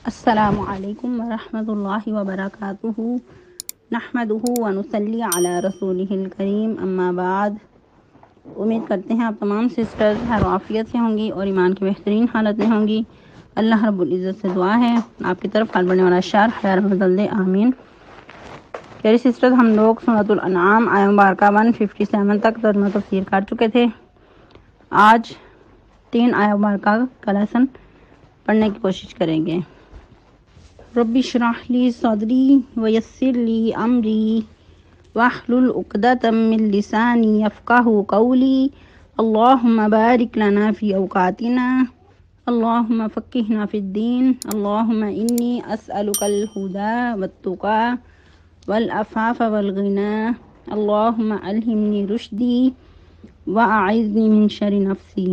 السلام علیکم ورحمۃ اللہ وبرکاتہ نحمدہ ونصلی علی رسولہ الکریم اما بعد۔ امید کرتے ہیں آپ تمام سسٹرز خیر عافیت سے ہوں گی اور ایمان کی بہترین حالت میں ہوں گی۔ اللہ رب العزت سے دعا ہے آپ کی طرف حال بڑھنے والا شر خیر بدل دے، آمین۔ پیاری سسٹرز، ہم لوگ سورۃ الانعام آیہ مبارکہ 157 تک ترجمہ تفسیر کر چکے تھے۔ آج 3 آیہ مبارکہ کا لیسن پڑھنے کی کوشش کریں گے۔ رب اشرح لی صدری ویسر لی امری واحلل عقدۃ من لسانی یفقہوا قولی اللہم بارک لنا فی اوقاتنا اللہم فقہنا فی الدین اللہم انی اسألک الہدی والتقی والعفاف والغنی اللہم الہمنی رشدی واعذنی من شر نفسی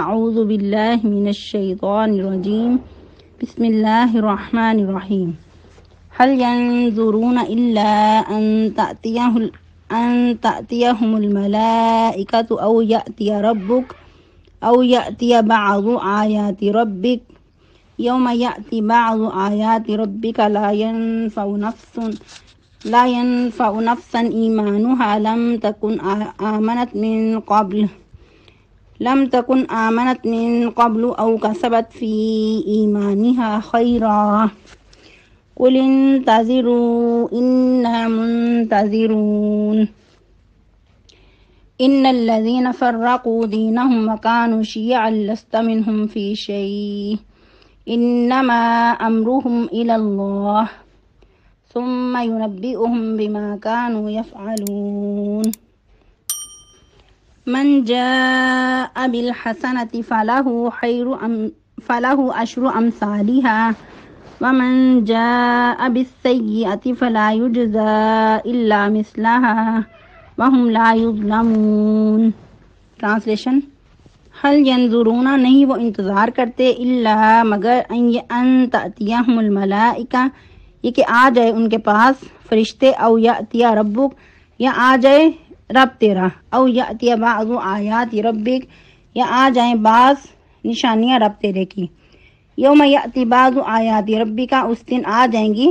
اعوذ باللہ من الشیطان الرجیم بسم اللہ الرحمن الرحیم۔ هل ينظرون إلا أن تأتيهم الملائكة أو يأتي ربك أو يأتي بعض آيات ربك يوم يأتي بعض آيات ربك لا ينفع نفسا إيمانها لم تكن آمنت من قبل أو كسبت في إيمانها خيرا قل انتظروا إنا منتظرون إن الذين فرقوا دينهم وكانوا شيعا لست منهم في شيء إنما أمرهم إلى الله ثم ينبئهم بما كانوا يفعلون من جاء بالحسنة فله عشر أمثالها ومن جاء بالسيئة فلا يجزى إلا مثلها وهم لا يظلمون۔ ٹرانسلیشن: هل ينظرون، نہیں وہ انتظار کرتے، الا مگر ان تأتيهم الملائکہ، یہ کہ آ جائے ان کے پاس فرشتے، او یأتی ربک، یا آ جائے رب تیرا، او یأتی بعض آیات ربک، یا آ جائیں بعض نشانیاں رب تیرے کی۔ یوم یأتی بعض آیات ربک، اس دن آ جائیں گی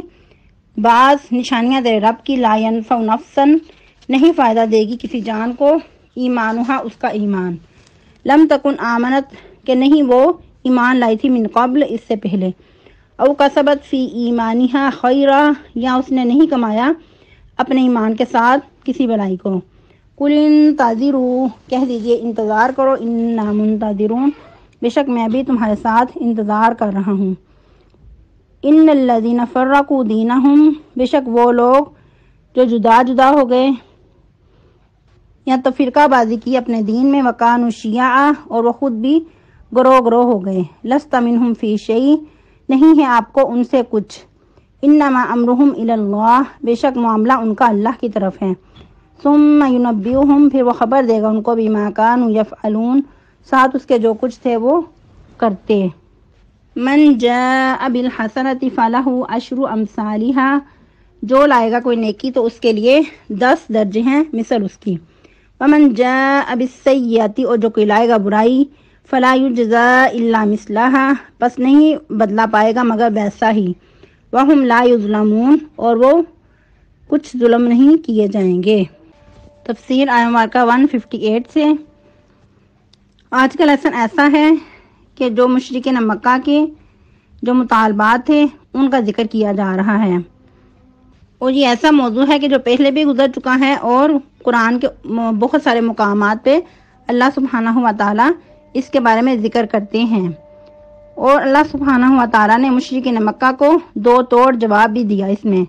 بعض نشانیاں تیرے رب کی، لا ینفع نفسا، نہیں فائدہ دے گی کسی جان کو، ایمانہا، اس کا ایمان، لم تکن آمنت، کہ نہیں وہ ایمان لائی تھی، من قبل، اس سے پہلے، او کسبت فی ایمانہا خیرا، یا اس نے نہیں کمایا اپنے ایمان کے ساتھ کسی بلائی کو۔ قل انتظروا، کہہ دیجئے انتظار کرو، انا منتظرون، بے شک میں بھی تمہارے ساتھ انتظار کر رہا ہوں۔ ان الذین فرقوا دینہم، بے شک وہ لوگ جو جدا جدا ہو گئے یا تو فرقہ بازی کی اپنے دین میں، وکانوا شیعا، اور وہ خود بھی گروہ گروہ ہو گئے، لست منہم فی شیء، نہیں ہے آپ کو ان سے کچھ، انما امرہم الی اللہ، بے شک معاملہ ان کا اللہ کی طرف ہے، ثم ینبئہم، پھر وہ خبر دے گا ان کو، بما کانوا یفعلون، ساتھ اس کے جو کچھ تھے وہ کرتے۔ من جاء بالحسنۃ فلہ عشر امثالہا، جو لائے گا کوئی نیکی تو اس کے لیے 10 درجے ہیں مثل اس کی۔ ومن جاء بالسیئۃ، اور جو کوئی لائے گا برائی، فلا یجزی الا مثلہا، بس نہیں بدلہ پائے گا مگر ویسا ہی، وہم لا یظلمون، اور وہ کچھ ظلم نہیں کیے جائیں گے۔ تفسیر آیہ مبارکہ 158 سے۔ آج کا لیسن ایسا ہے کہ جو مشرکین مکہ کے جو مطالبات تھے ان کا ذکر کیا جا رہا ہے، اور یہ ایسا موضوع ہے کہ جو پہلے بھی گزر چکا ہے، اور قرآن کے بہت سارے مقامات پہ اللہ سبحانہ و تعالیٰ اس کے بارے میں ذکر کرتے ہیں، اور اللہ سبحانہ و تعالیٰ نے مشرکین مکہ کو 2 توڑ جواب بھی دیا۔ اس میں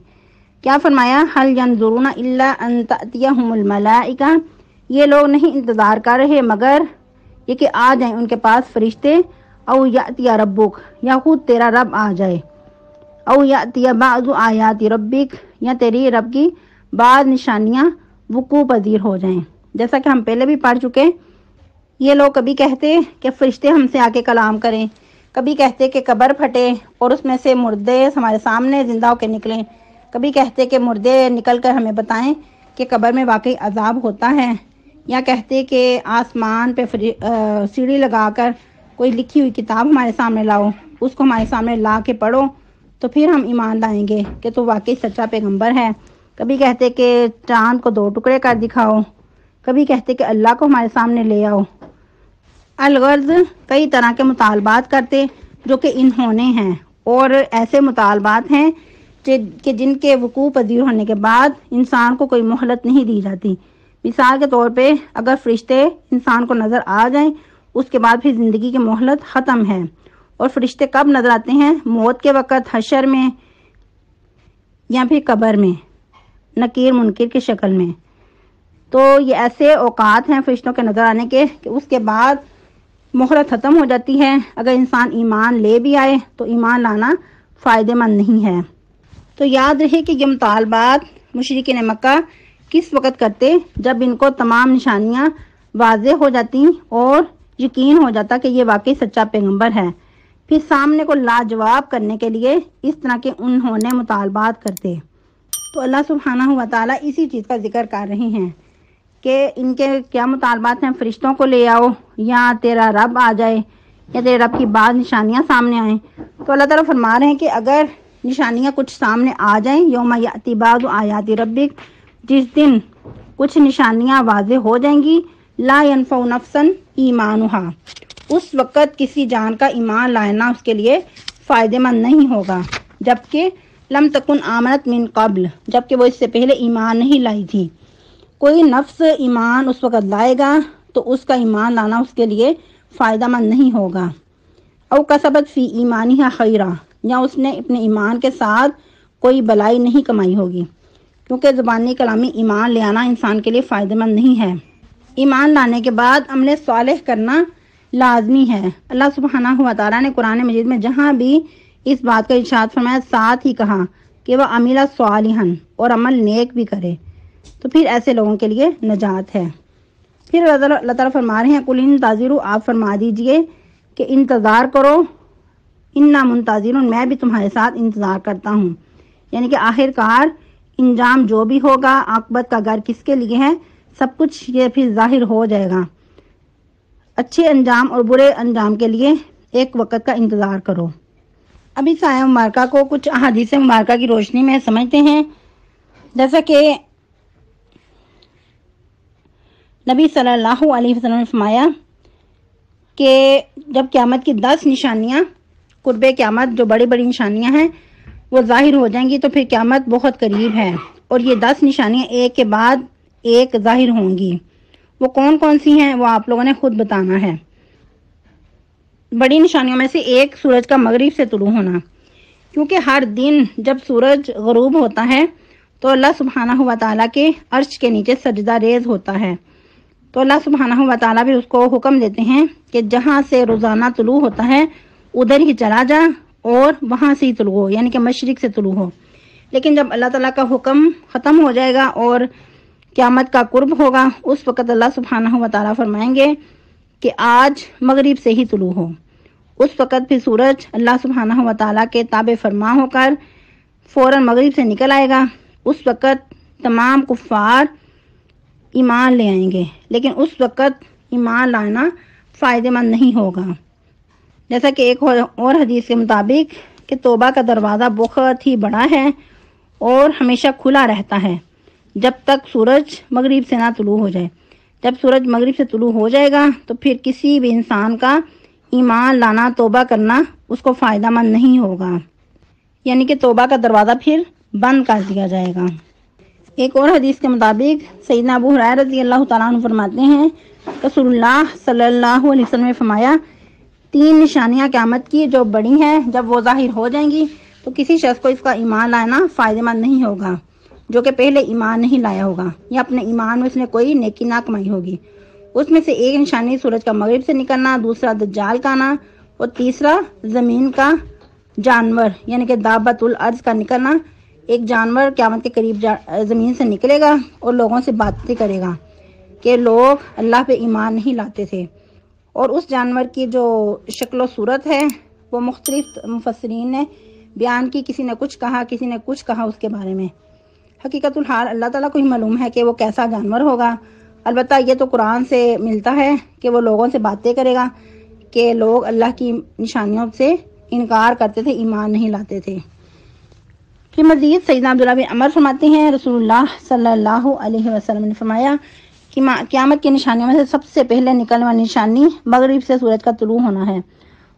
کیا فرمایا؟ هل ينظرون الا ان تأتيهم الملائکہ، یہ لوگ نہیں انتظار کر رہے مگر یہ کہ آ جائیں ان کے پاس فرشتے، او یأتی ربک، یا خود تیرا رب آ جائے، او یأتی بعض آیات ربک، یا تیری رب کی بعض نشانیاں وقوع پذیر ہو جائیں۔ جیسا کہ ہم پہلے بھی پڑھ چکے، یہ لوگ کبھی کہتے کہ فرشتے ہم سے آ کے کلام کریں، کبھی کہتے کہ قبر پھٹے اور اس میں سے مردے ہمارے سامنے زندہ ہو کے نکلیں، کبھی کہتے کہ مردے نکل کر ہمیں بتائیں کہ قبر میں واقعی عذاب ہوتا ہے، یا کہتے کہ آسمان پہ سیڑھی لگا کر کوئی لکھی ہوئی کتاب ہمارے سامنے لاؤ، اس کو ہمارے سامنے لا کے پڑھو تو پھر ہم ایمان لائیں گے کہ تو واقعی سچا پیغمبر ہے۔ کبھی کہتے کہ چاند کو 2 ٹکڑے کر دکھاؤ، کبھی کہتے کہ اللہ کو ہمارے سامنے لے آؤ۔ الغرض کئی طرح کے مطالبات کرتے جو کہ انہوں نے ہیں، اور ایسے مطالبات ہیں کہ جن کے وقوع پذیر ہونے کے بعد انسان کو کوئی مہلت نہیں دی جاتی۔ مثال کے طور پہ اگر فرشتے انسان کو نظر آ جائیں، اس کے بعد پھر زندگی کی مہلت ختم ہے۔ اور فرشتے کب نظر آتے ہیں؟ موت کے وقت، حشر میں یا پھر قبر میں نکیر منکر کی شکل میں۔ تو یہ ایسے اوقات ہیں فرشتوں کے نظر آنے کے کہ اس کے بعد مہلت ختم ہو جاتی ہے۔ اگر انسان ایمان لے بھی آئے تو ایمان لانا فائدہ مند نہیں ہے۔ تو یاد رہے کہ یہ مطالبات مشرکین مکہ کس وقت کرتے؟ جب ان کو تمام نشانیاں واضح ہو جاتی اور یقین ہو جاتا کہ یہ واقعی سچا پیغمبر ہے، پھر سامنے کو لاجواب کرنے کے لیے اس طرح کے انہوں نے مطالبات کرتے۔ تو اللہ سبحانہ و تعالیٰ اسی چیز کا ذکر کر رہے ہیں کہ ان کے کیا مطالبات ہیں، فرشتوں کو لے آؤ، یا تیرا رب آ جائے، یا تیرے رب کی بعض نشانیاں سامنے آئیں۔ تو اللہ تعالیٰ فرما رہے ہیں کہ اگر نشانیاں کچھ سامنے آ جائیں، یوم یأتی بعض آیات ربک، جس دن کچھ نشانیاں واضح ہو جائیں گی، لا ينفع نفسا ایمانہا، اس وقت کسی جان کا ایمان لانا اس کے لیے فائدہ مند نہیں ہوگا، جبکہ لم تکن آمنت من قبل، جبکہ وہ اس سے پہلے ایمان نہیں لائی تھی۔ کوئی نفس ایمان اس وقت لائے گا تو اس کا ایمان لانا اس کے لیے فائدہ مند نہیں ہوگا۔ او کسبت فی ایمانہا خیرا، یا اس نے اپنے ایمان کے ساتھ کوئی بلائی نہیں کمائی ہوگی، کیونکہ زبانی کلامی ایمان لے آنا انسان کے لیے فائدہ مند نہیں ہے۔ ایمان لانے کے بعد عمل صالح کرنا لازمی ہے۔ اللہ سبحانہ و تعالیٰ نے قرآن مجید میں جہاں بھی اس بات کا ارشاد فرمایا، ساتھ ہی کہا کہ وہ عمل صالحا، اور عمل نیک بھی کرے، تو پھر ایسے لوگوں کے لیے نجات ہے۔ پھر اللہ تعالیٰ فرما رہے ہیں قل انتظروا، آپ فرما دیجئے کہ انتظار کرو، انا منتظرون، میں بھی تمہارے ساتھ انتظار کرتا ہوں۔ یعنی کہ آخر کار انجام جو بھی ہوگا، عاقبت کا گھر کس کے لیے ہے، سب کچھ یہ پھر ظاہر ہو جائے گا۔ اچھے انجام اور برے انجام کے لیے ایک وقت کا انتظار کرو۔ اب اس آیہ مبارکہ کو کچھ احادیث مبارکہ کی روشنی میں سمجھتے ہیں۔ جیسا کہ نبی صلی اللہ علیہ وسلم نے فرمایا کہ جب قیامت کی 10 نشانیاں، قرب قیامت جو بڑی بڑی نشانیاں ہیں وہ ظاہر ہو جائیں گی، تو پھر قیامت بہت قریب ہے، اور یہ 10 نشانیاں ایک کے بعد ایک ظاہر ہوں گی۔ وہ کون کون سی ہیں وہ آپ لوگوں نے خود بتانا ہے۔ بڑی نشانیوں میں سے ایک سورج کا مغرب سے طلوع ہونا، کیونکہ ہر دن جب سورج غروب ہوتا ہے تو اللہ سبحانہ و تعالیٰ کے عرش کے نیچے سجدہ ریز ہوتا ہے، تو اللہ سبحانہ و تعالیٰ بھی اس کو حکم دیتے ہیں کہ جہاں سے روزانہ طلوع ہوتا ہے ادھر ہی چلا جا، اور وہاں سے ہی طلوع ہو، یعنی کہ مشرق سے طلوع ہو۔ لیکن جب اللہ تعالیٰ کا حکم ختم ہو جائے گا اور قیامت کا قرب ہوگا، اس وقت اللہ سبحانہ و تعالیٰ فرمائیں گے کہ آج مغرب سے ہی طلوع ہو۔ اس وقت پھر سورج اللہ سبحانہ و تعالیٰ کے تابع فرما ہو کر فوراً مغرب سے نکل آئے گا۔ اس وقت تمام کفار ایمان لے آئیں گے، لیکن اس وقت ایمان لانا فائدہ مند نہیں ہوگا۔ جیسا کہ ایک اور حدیث کے مطابق کہ توبہ کا دروازہ بہت ہی بڑا ہے اور ہمیشہ کھلا رہتا ہے جب تک سورج مغرب سے نہ طلوع ہو جائے۔ جب سورج مغرب سے طلوع ہو جائے گا تو پھر کسی بھی انسان کا ایمان لانا، توبہ کرنا اس کو فائدہ مند نہیں ہوگا، یعنی کہ توبہ کا دروازہ پھر بند کر دیا جائے گا۔ ایک اور حدیث کے مطابق سیدنا ابو ہریرہ رضی اللہ تعالیٰ عنہ فرماتے ہیں رسول اللہ صلی اللہ علیہ وسلم نے فرمایا 3 نشانیاں قیامت کی جو بڑی ہیں، جب وہ ظاہر ہو جائیں گی تو کسی شخص کو اس کا ایمان لانا فائدہ مند نہیں ہوگا جو کہ پہلے ایمان نہیں لایا ہوگا، یا اپنے ایمان میں اس نے کوئی نیکی نہ کمائی ہوگی۔ اس میں سے ایک نشانی سورج کا مغرب سے نکلنا، دوسرا دجال کا آنا، اور تیسرا زمین کا جانور یعنی کہ دابۃ الارض کا نکلنا۔ ایک جانور قیامت کے قریب زمین سے نکلے گا اور لوگوں سے باتیں کرے گا کہ لوگ اللہ پہ ایمان نہیں لاتے تھے، اور اس جانور کی جو شکل و صورت ہے وہ مختلف مفسرین نے بیان کی، کسی نے کچھ کہا، کسی نے کچھ کہا اس کے بارے میں۔ حقیقت الحال اللہ تعالیٰ کو ہی معلوم ہے کہ وہ کیسا جانور ہوگا۔ البتہ یہ تو قرآن سے ملتا ہے کہ وہ لوگوں سے باتیں کرے گا کہ لوگ اللہ کی نشانیوں سے انکار کرتے تھے، ایمان نہیں لاتے تھے۔ پھر مزید سیدنا عبداللہ بن عمر فرماتے ہیں رسول اللہ صلی اللہ علیہ وسلم نے فرمایا کہ قیامت کی نشانیوں میں سے سب سے پہلے نکلنے والی نشانی مغرب سے سورج کا طلوع ہونا ہے،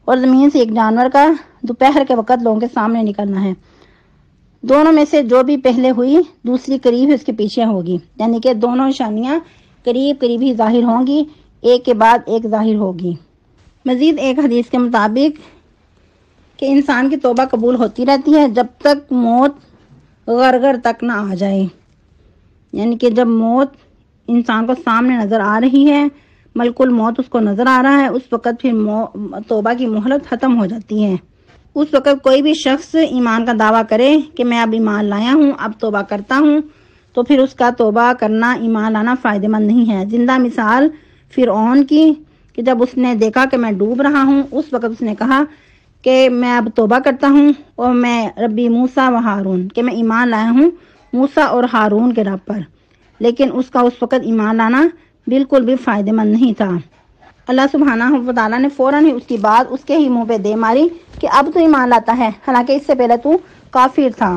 اور زمین سے ایک جانور کا دوپہر کے وقت لوگوں کے سامنے نکلنا ہے۔ دونوں میں سے جو بھی پہلے ہوئی دوسری قریب اس کے پیچھے ہوگی، یعنی کہ دونوں نشانیاں قریب قریب ہی ظاہر ہوں گی، ایک کے بعد ایک ظاہر ہوگی۔ مزید ایک حدیث کے مطابق کہ انسان کی توبہ قبول ہوتی رہتی ہے جب تک موت غرغر تک نہ آ جائے، یعنی کہ جب موت انسان کو سامنے نظر آ رہی ہے، ملک الموت اس کو نظر آ رہا ہے، اس وقت پھر توبہ کی مہلت ختم ہو جاتی ہے۔ اس وقت کوئی بھی شخص ایمان کا دعویٰ کرے کہ میں اب ایمان لایا ہوں، اب توبہ کرتا ہوں، تو پھر اس کا توبہ کرنا، ایمان لانا فائدہ مند نہیں ہے۔ زندہ مثال فرعون کی کہ جب اس نے دیکھا کہ میں ڈوب رہا ہوں، اس وقت اس نے کہا کہ میں اب توبہ کرتا ہوں، اور میں ربی موسیٰ و ہارون، کہ میں ایمان لایا ہوں موسیٰ اور ہارون کے رب پر، لیکن اس کا اس وقت ایمان لانا بالکل بھی فائدہ مند نہیں تھا۔ اللہ سبحانہ و تعالیٰ نے فوراً ہی اس کی بات اس کے ہی منہ پہ دے ماری کہ اب تو ایمان لاتا ہے، حالانکہ اس سے پہلے تو کافر تھا،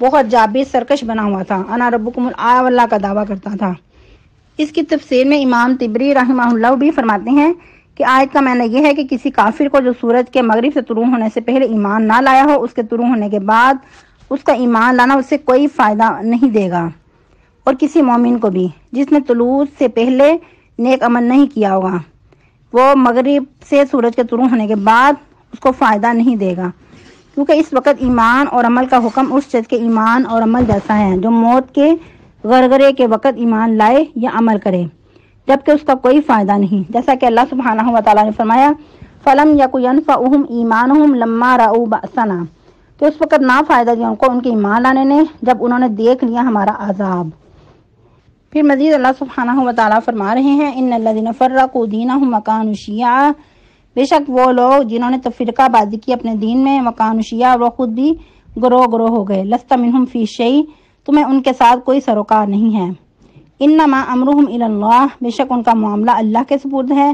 بہت جابر سرکش بنا ہوا تھا، انا ربکم الاعلی کا دعویٰ کرتا تھا۔ اس کی تفسیر میں امام طبری رحمہ اللہ بھی فرماتے ہیں کہ آیت کا معنی یہ ہے کہ کسی کافر کو جو سورج کے مغرب سے طلوع ہونے سے پہلے ایمان نہ لایا ہو، اس کے طلوع ہونے کے بعد اس کا ایمان لانا اسے کوئی فائدہ نہیں دے گا، اور کسی مومن کو بھی جس نے طلوع سے پہلے نیک عمل نہیں کیا ہوگا، وہ مغرب سے سورج کے طلوع ہونے کے بعد اس کو فائدہ نہیں دے گا، کیونکہ اس وقت ایمان اور عمل کا حکم اس شخص کے ایمان اور عمل جیسا ہے جو موت کے غرغرے کے وقت ایمان لائے یا عمل کرے، جبکہ اس کا کوئی فائدہ نہیں، جیسا کہ اللہ سبحانہ و تعالیٰ نے فرمایا فَلَمْ يَكُ يَنْفَعُهُمْ إِيمَانُهُمْ لَمَّا رَأَوْا بَأْسَنَا، تو اس وقت نہ فائدہ دیا ان کو ان کے ایمان لانے نے جب انہوں نے دیکھ لیا ہمارا عذاب۔ پھر مزید اللہ سبحانہ و تعالیٰ فرما رہے ہیں ان الذین فرقوا دینہم وکانوا شیعا، بے شک وہ لوگ جنہوں نے تفرقہ بازی کی اپنے دین میں، وکانوا شیعا، وہ خود بھی گروہ گروہ ہو گئے، لست منہم فی شیء، تمہیں ان کے ساتھ کوئی سروکار نہیں ہے، انما امرہم الی اللہ، بے شک ان کا معاملہ اللہ کے سپرد ہے،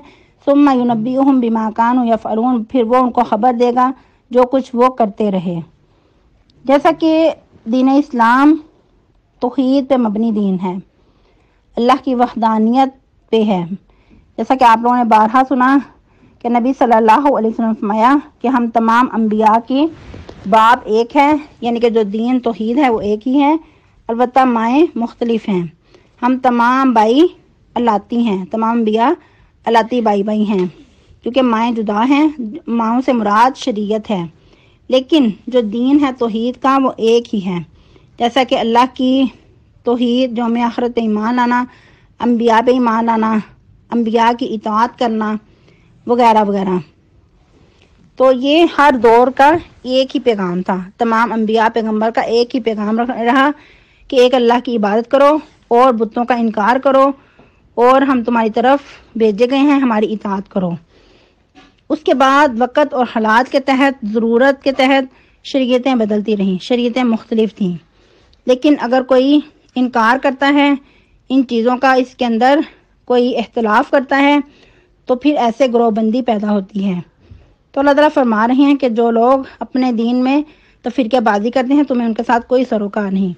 ثم ینبئہم بما کانوا یفعلون، پھر وہ ان کو خبر دے گا جو کچھ وہ کرتے رہے۔ جیسا کہ دین اسلام توحید پہ مبنی دین ہے، اللہ کی وحدانیت پہ ہے، جیسا کہ آپ لوگوں نے بارہا سنا کہ نبی صلی اللہ علیہ وسلم نے فرمایا کہ ہم تمام انبیاء کی باپ ایک ہے، یعنی کہ جو دین توحید ہے وہ ایک ہی ہے، البتہ مائیں مختلف ہیں، ہم تمام بھائی اللاتی ہیں، تمام انبیاء اللاتی بائی بائی ہیں، کیونکہ مائیں جدا ہیں، ماؤں سے مراد شریعت ہے، لیکن جو دین ہے توحید کا وہ ایک ہی ہے، جیسا کہ اللہ کی توحید، یوم آخرت پہ ایمان لانا، انبیاء پہ ایمان لانا، انبیاء کی اطاعت کرنا وغیرہ وغیرہ، تو یہ ہر دور کا ایک ہی پیغام تھا، تمام انبیاء پیغمبر کا ایک ہی پیغام رہا کہ ایک اللہ کی عبادت کرو اور بتوں کا انکار کرو، اور ہم تمہاری طرف بھیجے گئے ہیں، ہماری اطاعت کرو۔ اس کے بعد وقت اور حالات کے تحت، ضرورت کے تحت شریعتیں بدلتی رہیں، شریعتیں مختلف تھیں، لیکن اگر کوئی انکار کرتا ہے ان چیزوں کا، اس کے اندر کوئی اختلاف کرتا ہے، تو پھر ایسے گروہ بندی پیدا ہوتی ہے۔ تو اللہ تعالیٰ فرما رہے ہیں کہ جو لوگ اپنے دین میں تفرقہ بازی کرتے ہیں تمہیں ان کے ساتھ کوئی سروکار نہیں،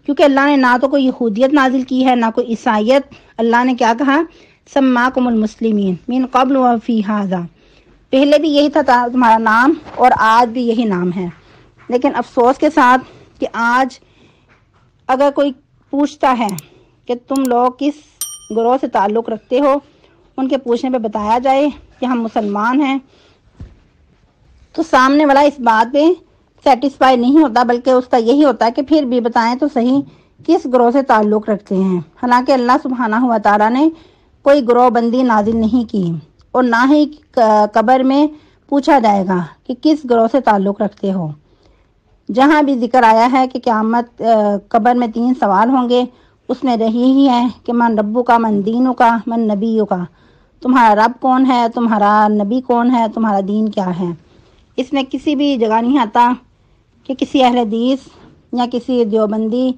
کیونکہ اللہ نے نہ تو کوئی یہودیت نازل کی ہے، نہ کوئی عیسائیت۔ اللہ نے کیا کہا؟ سماکم المسلمین من قبل وفی ھذا، پہلے بھی یہی تھا تمہارا نام اور آج بھی یہی نام ہے، لیکن افسوس کے ساتھ کہ آج اگر کوئی پوچھتا ہے کہ تم لوگ کس گروہ سے تعلق رکھتے ہو، ان کے پوچھنے پہ بتایا جائے کہ ہم مسلمان ہیں، تو سامنے والا اس بات پہ سیٹسفائی نہیں ہوتا، بلکہ اس کا یہی ہوتا ہے کہ پھر بھی بتائیں تو صحیح کس گروہ سے تعلق رکھتے ہیں۔ حالانکہ اللہ سبحانہ و تعالیٰ نے کوئی گروہ بندی نازل نہیں کی، اور نہ ہی قبر میں پوچھا جائے گا کہ کس گروہ سے تعلق رکھتے ہو۔ جہاں بھی ذکر آیا ہے کہ قیامت قبر میں 3 سوال ہوں گے، اس میں یہی ہے کہ من ربو کا، من دینو کا، من نبیو کا، تمہارا رب کون ہے، تمہارا نبی کون ہے، تمہارا دین کیا ہے۔ اس میں کسی بھی جگہ نہیں آتا کہ کسی اہل حدیث یا کسی دیوبندی،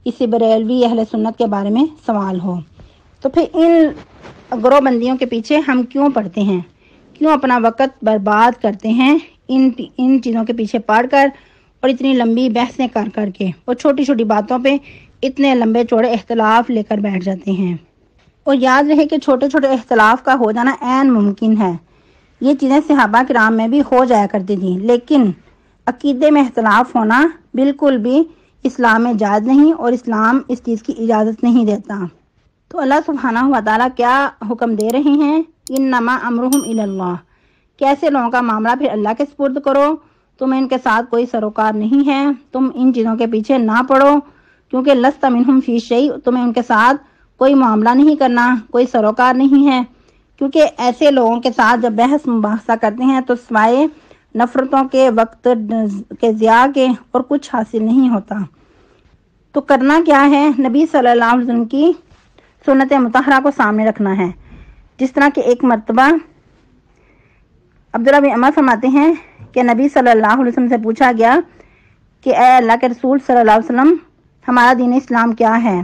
کسی بریلوی اہل سنت کے بارے میں سوال ہو۔ تو پھر ان گروہ بندیوں کے پیچھے ہم کیوں پڑتے ہیں، کیوں اپنا وقت برباد کرتے ہیں ان چیزوں کے پیچھے پڑھ کر، اور اتنی لمبی بحثیں کر کے اور چھوٹی چھوٹی باتوں پہ اتنے لمبے چوڑے اختلاف لے کر بیٹھ جاتے ہیں۔ اور یاد رہے کہ چھوٹے چھوٹے اختلاف کا ہو جانا عین ممکن ہے۔ یہ چیزیں صحابہ کرام میں بھی ہو جایا کرتی تھیں، لیکن عقیدے میں اختلاف ہونا بالکل بھی اسلام میں جائز نہیں اور اسلام اس چیز کی اجازت نہیں دیتا۔ تو اللہ سبحانہ و تعالیٰ کیا حکم دے رہے ہیں؟ انما امرہم الی اللہ، کہ ایسے لوگوں کا معاملہ پھر اللہ کے سپرد کرو، تم ان کے ساتھ کوئی سروکار نہیں ہے، تم ان چیزوں کے پیچھے نہ پڑو، کیونکہ لست منہم فی شیء، تمہیں ان کے ساتھ کوئی معاملہ نہیں کرنا، کوئی سروکار نہیں ہے، کیونکہ ایسے لوگوں کے ساتھ جب بحث مباحثہ کرتے ہیں تو سوائے نفرتوں کے، وقت کے ضیاع کے اور کچھ حاصل نہیں ہوتا۔ تو کرنا کیا ہے؟ نبی صلی اللہ علیہ وسلم کی سنت مطہرہ کو سامنے رکھنا ہے۔ جس طرح کہ ایک مرتبہ عبداللہ بن عمر فرماتے ہیں کہ نبی صلی اللہ علیہ وسلم سے پوچھا گیا کہ اے اللہ کے رسول صلی اللہ علیہ وسلم، ہمارا دین اسلام کیا ہے؟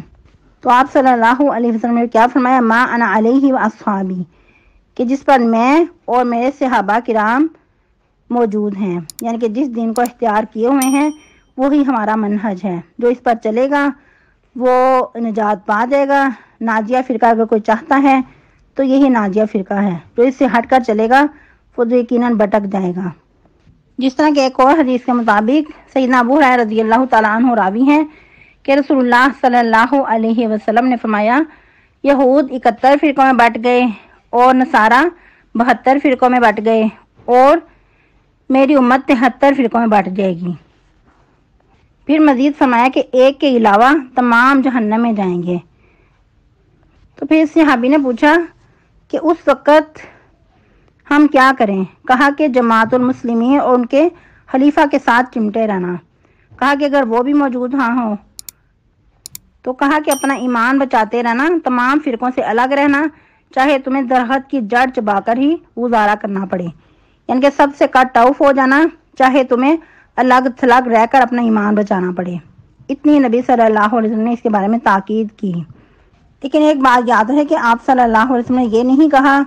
تو آپ صلی اللہ علیہ وسلم نے کیا فرمایا؟ ما انا علیہ و اصحابی، کہ جس پر میں اور میرے صحابہ کرام موجود ہیں، یعنی کہ جس دین کو اختیار کیے ہوئے ہیں وہی ہمارا منہج ہے، جو اس پر چلے گا وہ نجات پا جائے گا۔ ناجیہ فرقہ اگر کوئی چاہتا ہے تو یہی ناجیہ فرقہ ہے، جو اس سے ہٹ کر چلے گا وہ یقیناً بھٹک جائے گا۔ جس طرح کہ ایک اور حدیث کے مطابق سیدنا ابو ہریرہ رضی اللہ تعالیٰ عنہ راوی ہیں کہ رسول اللہ صلی اللہ علیہ وسلم نے فرمایا، یہود 71 فرقوں میں بٹ گئے اور نصارہ 72 فرقوں میں بٹ گئے اور میری امت 73 فرقوں میں بٹ جائے گی۔ پھر مزید فرمایا کہ ایک کے علاوہ تمام جہنم میں جائیں گے۔ تو پھر صحابی نے پوچھا کہ اس وقت ہم کیا کریں؟ کہا کہ جماعت المسلمین اور ان کے خلیفہ کے ساتھ چمٹے رہنا۔ کہا کہ اگر وہ بھی موجود ہوں تو کہا کہ اپنا ایمان بچاتے رہنا، تمام فرقوں سے الگ رہنا، چاہے تمہیں درخت کی جڑ چبا کر ہی گزارا کرنا پڑے، یعنی کہ سب سے کٹ آؤٹ ہو جانا، چاہے تمہیں الگ تھلگ رہ کر اپنا ایمان بچانا پڑے۔ اتنی نبی صلی اللہ علیہ وسلم نے اس کے بارے میں تاکید کی۔ لیکن ایک بات یاد ہے کہ آپ صلی اللہ علیہ وسلم نے یہ نہیں کہا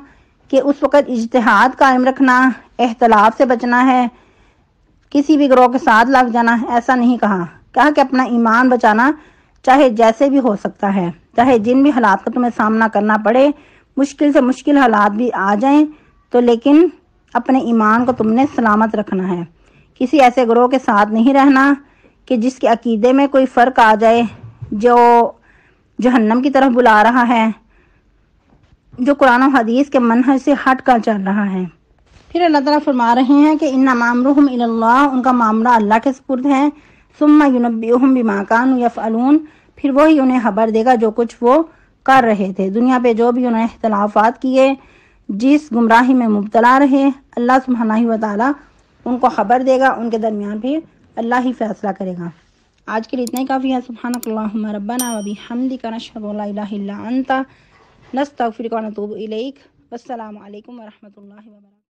کہ اس وقت اجتہاد قائم رکھنا، اختلاف سے بچنا ہے، کسی بھی گروہ کے ساتھ لگ جانا، ایسا نہیں کہا۔ کہا کہ اپنا ایمان بچانا چاہے جیسے بھی ہو سکتا ہے، چاہے جن بھی حالات کا تمہیں سامنا کرنا پڑے، مشکل سے مشکل حالات بھی آ جائیں تو لیکن اپنے ایمان کو تم نے سلامت رکھنا ہے۔ کسی ایسے گروہ کے ساتھ نہیں رہنا کہ جس کے عقیدے میں کوئی فرق آ جائے، جو جہنم کی طرف بلا رہا ہے، جو قرآن و حدیث کے منہج سے ہٹ کر چل رہا ہے۔ پھر اللہ تعالیٰ فرما رہے ہیں کہ انما امرہم الی اللہ، ان کا معاملہ اللہ کے سپرد ہے، ثم ینبئہم بما کانوا یفعلون، پھر وہی انہیں خبر دے گا جو کچھ وہ کر رہے تھے۔ دنیا پہ جو بھی انہوں نے اختلافات کیے، جس گمراہی میں مبتلا رہے، اللہ سبحانہ و تعالیٰ ان کو خبر دے گا، ان کے درمیان پھر اللہ ہی فیصلہ کرے گا۔ آج کے لیے اتنا ہی کافی ہے۔ سبحانک اللہم ربنا و بحمدک، نشہد ان لا الہ الا انت، نستغفرک و نتوب الیک۔ والسلام علیکم ورحمۃ اللہ وبرکاتہ۔